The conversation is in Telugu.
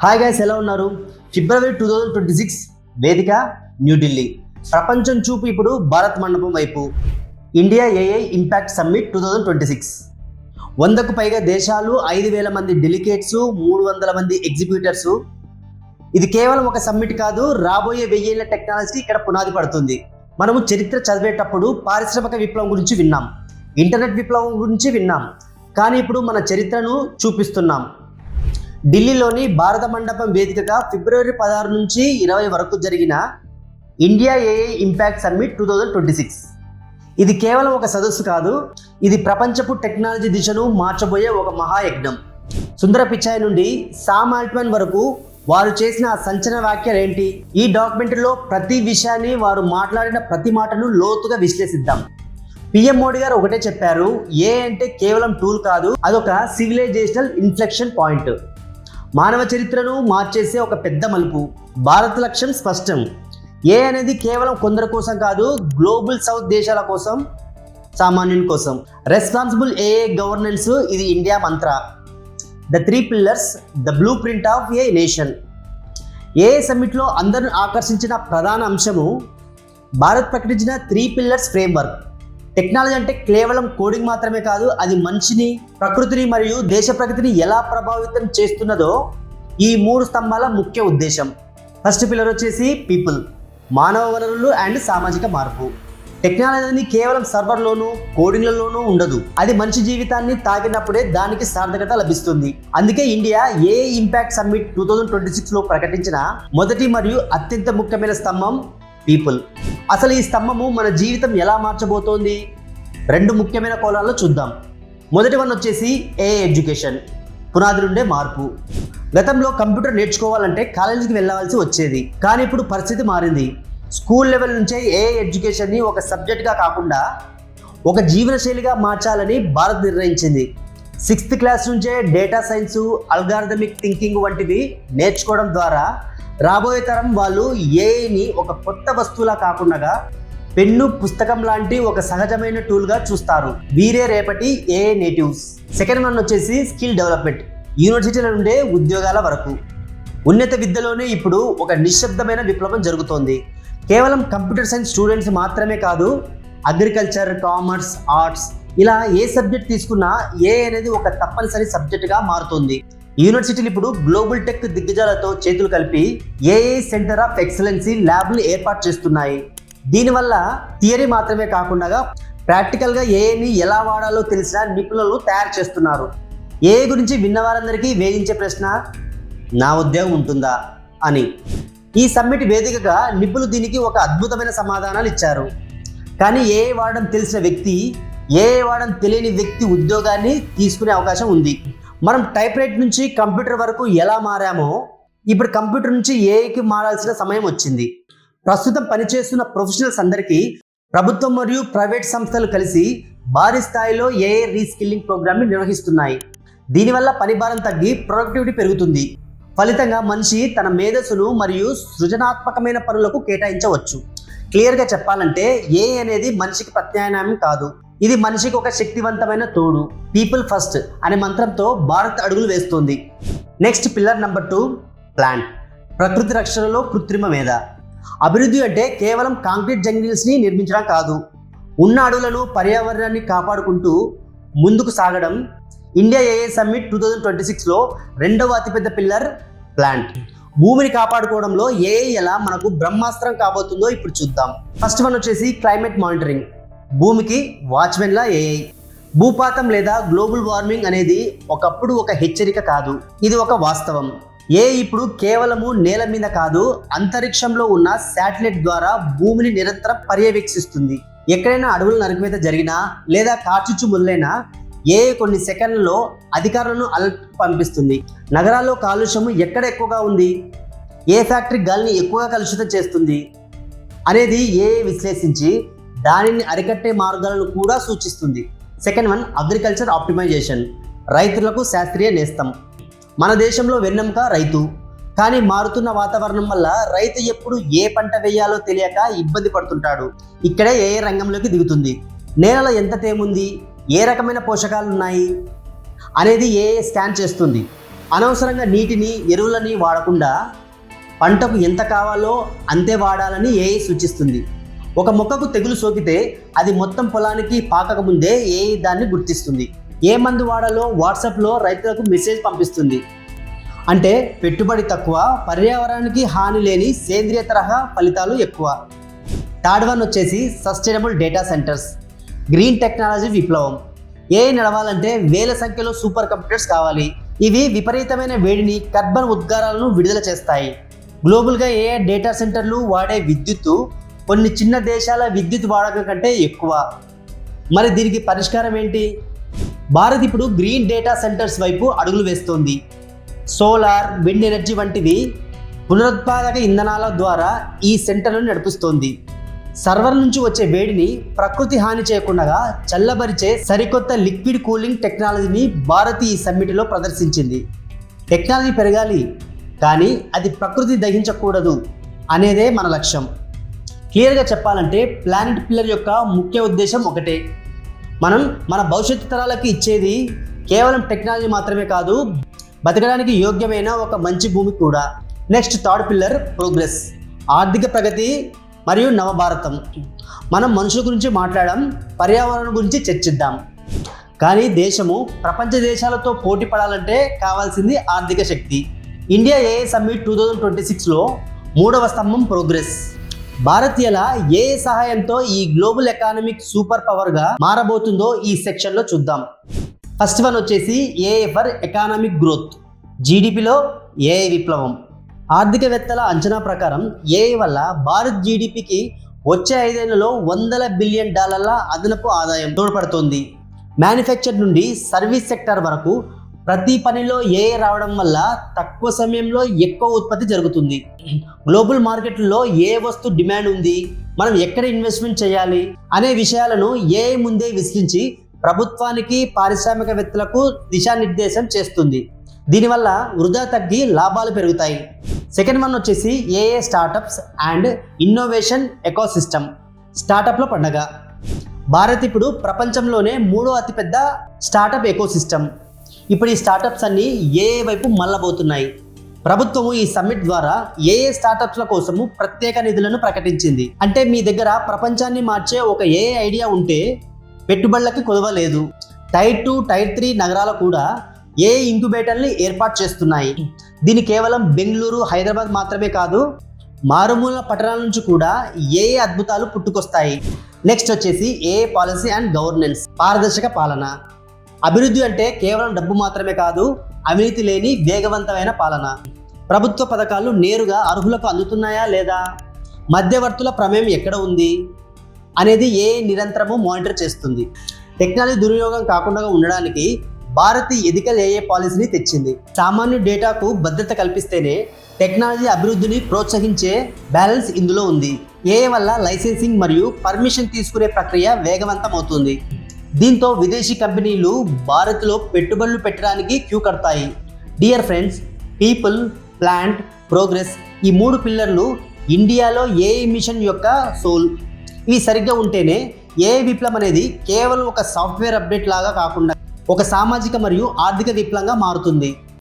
హాయ్ గైస్, ఎలా ఉన్నారు? ఫిబ్రవరి 2026 వేదిక న్యూఢిల్లీ. ప్రపంచం చూపు ఇప్పుడు భారత్ మండపం వైపు. India AI impact summit 2026. 100కు పైగా దేశాలు, 5,000 మంది డెలిగేట్స్, 300 మంది ఎగ్జిక్యూటర్స్. ఇది కేవలం ఒక సమ్మిట్ కాదు, రాబోయే 1000 ఏళ్ల టెక్నాలజీకి ఇక్కడ పునాది పడుతుంది. మనము చరిత్ర చదివేటప్పుడు పారిశ్రామిక విప్లవం గురించి విన్నాం, ఇంటర్నెట్ విప్లవం గురించి విన్నాం, కానీ ఇప్పుడు మన చరిత్రను చూపిస్తున్నాం. ఢిల్లీలోని భారత మండపం వేదికగా ఫిబ్రవరి 16 నుంచి 20 వరకు జరిగిన ఇండియా ఏఐ ఇంపాక్ట్ సమ్మిట్ 2026. ఇది కేవలం ఒక సదస్సు కాదు, ఇది ప్రపంచపు టెక్నాలజీ దిశను మార్చబోయే ఒక మహాయజ్ఞం. సుందర పిచాయ్ నుండి సామ్ ఆల్ట్మన్ వరకు వారు చేసిన ఆ సంచలన వ్యాఖ్యలు ఏంటి? ఈ డాక్యుమెంటరీలో ప్రతి విషయాన్ని, వారు మాట్లాడిన ప్రతి మాటను లోతుగా విశ్లేషిద్దాం. పిఎం మోడీ గారు ఒకటే చెప్పారు, ఏ అంటే కేవలం టూల్ కాదు, అదొక సివిలైజేషనల్ ఇన్ఫ్లెక్షన్ పాయింట్. మానవ చరిత్రను మార్చేసే ఒక పెద్ద మలుపు. భారత్ లక్ష్యం స్పష్టం. ఏ అనేది కేవలం కొందరి కోసం కాదు, గ్లోబల్ సౌత్ దేశాల కోసం, సామాన్యుని కోసం. రెస్పాన్సిబుల్ ఏఐ గవర్నెన్స్, ఇది ఇండియా మంత్ర. The 3 pillars, the blueprint of a nation. AI సమ్మిట్లో అందరిని ఆకర్షించిన ప్రధాన అంశము భారత్ ప్రకటించిన 3 pillars ఫ్రేమ్వర్క్. టెక్నాలజీ అంటే కేవలం కోడింగ్ మాత్రమే కాదు, అది మనిషిని, ప్రకృతిని మరియు దేశ ప్రగతిని ఎలా ప్రభావితం చేస్తున్నదో ఈ 3 స్తంభాల ముఖ్య ఉద్దేశం. ఫస్ట్ పిల్లర్ వచ్చేసి పీపుల్, మానవ వనరులు అండ్ సామాజిక మార్పు. టెక్నాలజీని కేవలం సర్వర్లోనూ, కోడింగ్లలోనూ ఉండదు, అది మనిషి జీవితాన్ని తాకినప్పుడే దానికి సార్థకత లభిస్తుంది. అందుకే ఇండియా ఏఐ ఇంపాక్ట్ సమ్మిట్ 2026లో ప్రకటించిన మొదటి మరియు అత్యంత ముఖ్యమైన స్తంభం పీపుల్. అసలు ఈ స్తంభము మన జీవితం ఎలా మార్చబోతోంది? 2 ముఖ్యమైన కోణాల్లో చూద్దాం. మొదటి వన్ వచ్చేసి ఏఐ ఎడ్యుకేషన్, పునాది నుండే మార్పు. గతంలో కంప్యూటర్ నేర్చుకోవాలంటే కాలేజీకి వెళ్ళవలసి వచ్చేది, కానీ ఇప్పుడు పరిస్థితి మారింది. స్కూల్ లెవెల్ నుంచే ఏఐ ఎడ్యుకేషన్ని ఒక సబ్జెక్ట్గా కాకుండా ఒక జీవనశైలిగా మార్చాలని భారత్ నిర్ణయించింది. 6th క్లాస్ నుంచే డేటా సైన్సు, అల్గారిథమిక్ థింకింగ్ వంటివి నేర్చుకోవడం ద్వారా రాబోయే తరం వాళ్ళు ఏఐని ఒక కొత్త వస్తువులా కాకుండా పెన్ను, పుస్తకం లాంటి ఒక సహజమైన టూల్గా చూస్తారు. వీరే రేపటి ఏఐ నేటివ్స్. సెకండ్ వన్ వచ్చేసి స్కిల్ డెవలప్మెంట్, యూనివర్సిటీల నుండే ఉద్యోగాల వరకు. ఉన్నత విద్యలోనే ఇప్పుడు ఒక నిశ్శబ్దమైన విప్లవం జరుగుతోంది. కేవలం కంప్యూటర్ సైన్స్ స్టూడెంట్స్ మాత్రమే కాదు, అగ్రికల్చర్, కామర్స్, ఆర్ట్స్, ఇలా ఏ సబ్జెక్ట్ తీసుకున్నా ఏఐ అనేది ఒక తప్పనిసరి సబ్జెక్టుగా మారుతుంది. యూనివర్సిటీలు ఇప్పుడు గ్లోబల్ టెక్ దిగ్గజాలతో చేతులు కలిపి ఏఐ సెంటర్ ఆఫ్ ఎక్సలెన్సీ ల్యాబ్లు ఏర్పాటు చేస్తున్నాయి. దీనివల్ల థియరీ మాత్రమే కాకుండా ప్రాక్టికల్గా ఏఐని ఎలా వాడాలో తెలిసిన నిపుణులు తయారు చేస్తున్నారు. ఏఐ గురించి విన్నవారందరికీ వేధించే ప్రశ్న, నా ఉద్యోగం ఉంటుందా అని. ఈ సమ్మిట్ వేదికగా నిపుణులు దీనికి ఒక అద్భుతమైన సమాధానాలు ఇచ్చారు. కానీ ఏఐ వాడడం తెలిసిన వ్యక్తి, ఏఐ వాడడం తెలియని వ్యక్తి ఉద్యోగాన్ని తీసుకునే అవకాశం ఉంది. మనం టైప్ రైట్ నుంచి కంప్యూటర్ వరకు ఎలా మారామో, ఇప్పుడు కంప్యూటర్ నుంచి ఏఐకి మారాల్సిన సమయం వచ్చింది. ప్రస్తుతం పనిచేస్తున్న ప్రొఫెషనల్స్ అందరికీ ప్రభుత్వం మరియు ప్రైవేట్ సంస్థలు కలిసి భారీ స్థాయిలో ఏఐ రీస్కిల్లింగ్ ప్రోగ్రామ్ని నిర్వహిస్తున్నాయి. దీనివల్ల పని భారం తగ్గి ప్రొడక్టివిటీ పెరుగుతుంది. ఫలితంగా మనిషి తన మేధస్సును మరియు సృజనాత్మకమైన పనులకు కేటాయించవచ్చు. క్లియర్గా చెప్పాలంటే ఏఐ అనేది మనిషికి ప్రత్యామ్నాయం కాదు, ఇది మనిషికి ఒక శక్తివంతమైన తోడు. పీపుల్ ఫస్ట్ అనే మంత్రంతో భారత్ అడుగులు వేస్తుంది. నెక్స్ట్ పిల్లర్ నెంబర్ 2, ప్లాంట్, ప్రకృతి రక్షణలో కృత్రిమ మేధ. అభివృద్ధి అంటే కేవలం కాంక్రీట్ జంగిల్స్ని నిర్మించడం కాదు, ఉన్న అడవులను, పర్యావరణాన్ని కాపాడుకుంటూ ముందుకు సాగడం. ఇండియా ఏఐ సమ్మిట్ 2026లో 2వ అతిపెద్ద పిల్లర్ ప్లాంట్. భూమిని కాపాడుకోవడంలో ఏఐ ఎలా మనకు బ్రహ్మాస్త్రం కాబోతుందో ఇప్పుడు చూద్దాం. ఫస్ట్ వన్ వచ్చేసి క్లైమేట్ మానిటరింగ్, భూమికి వాచ్మెన్లా ఏఐ. భూపాతం లేదా గ్లోబల్ వార్మింగ్ అనేది ఒకప్పుడు ఒక హెచ్చరిక కాదు, ఇది ఒక వాస్తవం. ఏఐ ఇప్పుడు కేవలము నేల మీద కాదు, అంతరిక్షంలో ఉన్న శాటిలైట్ ద్వారా భూమిని నిరంతరం పర్యవేక్షిస్తుంది. ఎక్కడైనా అడవుల నరికివేత జరిగినా లేదా కార్చిచ్చు మొదలైనా ఏఐ కొన్ని సెకండ్లలో అధికారులను అలర్ట్ పంపిస్తుంది. నగరాల్లో కాలుష్యము ఎక్కడ ఎక్కువగా ఉంది, ఏ ఫ్యాక్టరీ గాలిని ఎక్కువగా కలుషితం చేస్తుంది అనేది ఏఐ విశ్లేషించి దానిని అరికట్టే మార్గాలను కూడా సూచిస్తుంది. సెకండ్ వన్, అగ్రికల్చర్ ఆప్టిమైజేషన్, రైతులకు శాస్త్రీయ నేస్తం. మన దేశంలో వెన్నెముక రైతు, కానీ మారుతున్న వాతావరణం వల్ల రైతు ఎప్పుడు ఏ పంట వేయాలో తెలియక ఇబ్బంది పడుతుంటాడు. ఇక్కడే ఏఐ రంగంలోకి దిగుతుంది. నేలలో ఎంత తేముంది, ఏ రకమైన పోషకాలు ఉన్నాయి అనేది ఏఐ స్కాన్ చేస్తుంది. అనవసరంగా నీటిని ఎరువులని వాడకుండా పంటకు ఎంత కావాలో అంతే వాడాలని ఏఐ సూచిస్తుంది. ఒక మొక్కకు తెగులు సోకితే అది మొత్తం పొలానికి పాకకముందే ఏఐ దాన్ని గుర్తిస్తుంది. ఏ మందు వాడాలో వాట్సాప్లో రైతులకు మెసేజ్ పంపిస్తుంది. అంటే పెట్టుబడి తక్కువ, పర్యావరణానికి హాని లేని సేంద్రియ తరహా ఫలితాలు ఎక్కువ. థర్డ్ వన్ వచ్చేసి sustainable data centres, green technology విప్లవం. ఏఐ నడవాలంటే వేల సంఖ్యలో సూపర్ కంప్యూటర్స్ కావాలి. ఇవి విపరీతమైన వేడిని, కార్బన్ ఉద్గారాలను విడుదల చేస్తాయి. గ్లోబల్గా ఏఐ డేటా సెంటర్లు వాడే విద్యుత్తు కొన్ని చిన్న దేశాల విద్యుత్ వాడకం కంటే ఎక్కువ. మరి దీనికి పరిష్కారం ఏంటి? భారత్ ఇప్పుడు గ్రీన్ డేటా సెంటర్స్ వైపు అడుగులు వేస్తోంది. సోలార్, విండ్ ఎనర్జీ వంటివి పునరుత్పాదక ఇంధనాల ద్వారా ఈ సెంటర్లను నడిపిస్తోంది. సర్వర్ నుంచి వచ్చే వేడిని ప్రకృతి హాని చేయకుండా చల్లబరిచే సరికొత్త లిక్విడ్ కూలింగ్ టెక్నాలజీని భారత్ ఈ సమ్మిట్లో ప్రదర్శించింది. టెక్నాలజీ పెరగాలి, కానీ అది ప్రకృతి దహించకూడదు అనేదే మన లక్ష్యం. క్లియర్గా చెప్పాలంటే ప్లానెట్ పిల్లర్ యొక్క ముఖ్య ఉద్దేశం ఒకటే. మనం మన భవిష్యత్తు తరాలకు ఇచ్చేది కేవలం టెక్నాలజీ మాత్రమే కాదు, బతకడానికి యోగ్యమైన ఒక మంచి భూమి కూడా. నెక్స్ట్ థర్డ్ పిల్లర్ ప్రోగ్రెస్, ఆర్థిక ప్రగతి మరియు నవభారతం. మనం మనుషుల గురించి మాట్లాడడం, పర్యావరణం గురించి చర్చిద్దాం. కానీ దేశము ప్రపంచ దేశాలతో పోటీ పడాలంటే కావాల్సింది ఆర్థిక శక్తి. ఇండియా ఏఐ సమ్మిట్ 2026లో 3వ స్తంభం ప్రోగ్రెస్. భారత్ ఎలా ఏఐ సహాయంతో ఈ గ్లోబల్ ఎకానమిక్ సూపర్ పవర్గా మారబోతుందో ఈ సెక్షన్లో చూద్దాం. ఫస్ట్ వన్ వచ్చేసి ఏఐ ఫర్ ఎకానమిక్ గ్రోత్. జీడిపిలో ఏఐ విప్లవం. ఆర్థికవేత్తల అంచనా ప్రకారం ఏఐ వల్ల భారత్ జీడిపికి వచ్చే 5 ఏళ్లలో $100 బిలియన్ అదనపు ఆదాయం తోడ్పడుతోంది. మ్యానుఫ్యాక్చర్ నుండి సర్వీస్ సెక్టర్ వరకు ప్రతి పనిలో ఏఐ రావడం వల్ల తక్కువ సమయంలో ఎక్కువ ఉత్పత్తి జరుగుతుంది. గ్లోబల్ మార్కెట్లో ఏ వస్తువు డిమాండ్ ఉంది, మనం ఎక్కడ ఇన్వెస్ట్మెంట్ చేయాలి అనే విషయాలను ఏఐ ముందే విశ్లేషించి ప్రభుత్వానికి, పారిశ్రామికవేత్తలకు దిశానిర్దేశం చేస్తుంది. దీనివల్ల వృధా తగ్గి లాభాలు పెరుగుతాయి. సెకండ్ వన్ వచ్చేసి AI startups and innovation ecosystem. స్టార్టప్ల పండగ. భారత్ ఇప్పుడు ప్రపంచంలోనే 3వ అతిపెద్ద స్టార్టప్ ఎకోసిస్టమ్. ఇప్పుడు ఈ స్టార్టప్స్ అన్ని ఏఐ వైపు మళ్ళబోతున్నాయి. ప్రభుత్వము ఈ సమ్మిట్ ద్వారా ఏఐ స్టార్టప్స్ల కోసము ప్రత్యేక నిధులను ప్రకటించింది. అంటే మీ దగ్గర ప్రపంచాన్ని మార్చే ఒక ఏఐ ఐడియా ఉంటే పెట్టుబడులకి కొదవలేదు. టైర్ 2, టైర్ 3 నగరాలు కూడా ఏఐ ఇంక్యుబేటర్ని ఏర్పాటు చేస్తున్నాయి. దీని కేవలం బెంగళూరు, హైదరాబాద్ మాత్రమే కాదు, మారుమూల పట్టణాల నుంచి కూడా ఏఐ అద్భుతాలు పుట్టుకొస్తాయి. నెక్స్ట్ వచ్చేసి ఏఐ పాలసీ అండ్ గవర్నెన్స్. పారదర్శక పాలన. అభివృద్ధి అంటే కేవలం డబ్బు మాత్రమే కాదు, అవినీతి లేని వేగవంతమైన పాలన. ప్రభుత్వ పథకాలు నేరుగా అర్హులకు అందుతున్నాయా లేదా, మధ్యవర్తుల ప్రమేయం ఎక్కడ ఉంది అనేది ఏఐ నిరంతరము మానిటర్ చేస్తుంది. టెక్నాలజీ దుర్వినియోగం కాకుండా ఉండడానికి భారత్ ఎథికల్ ఏఐ పాలసీని తెచ్చింది. సామాన్య డేటాకు భద్రత కల్పిస్తేనే టెక్నాలజీ అభివృద్ధిని ప్రోత్సహించే బ్యాలెన్స్ ఇందులో ఉంది. ఏఐ వల్ల లైసెన్సింగ్ మరియు పర్మిషన్ తీసుకునే ప్రక్రియ వేగవంతం అవుతుంది. దీంతో విదేశీ కంపెనీలు భారత్లో పెట్టుబడులు పెట్టడానికి క్యూ కడతాయి. Dear friends, people, plant, progress ఈ 3 పిల్లర్లు ఇండియాలో ఏఐ మిషన్ యొక్క సోల్. ఇవి సరిగ్గా ఉంటేనే ఏఐ విప్లవం అనేది కేవలం ఒక సాఫ్ట్వేర్ అప్డేట్ లాగా కాకుండా ఒక సామాజిక మరియు ఆర్థిక విప్లవంగా మారుతుంది.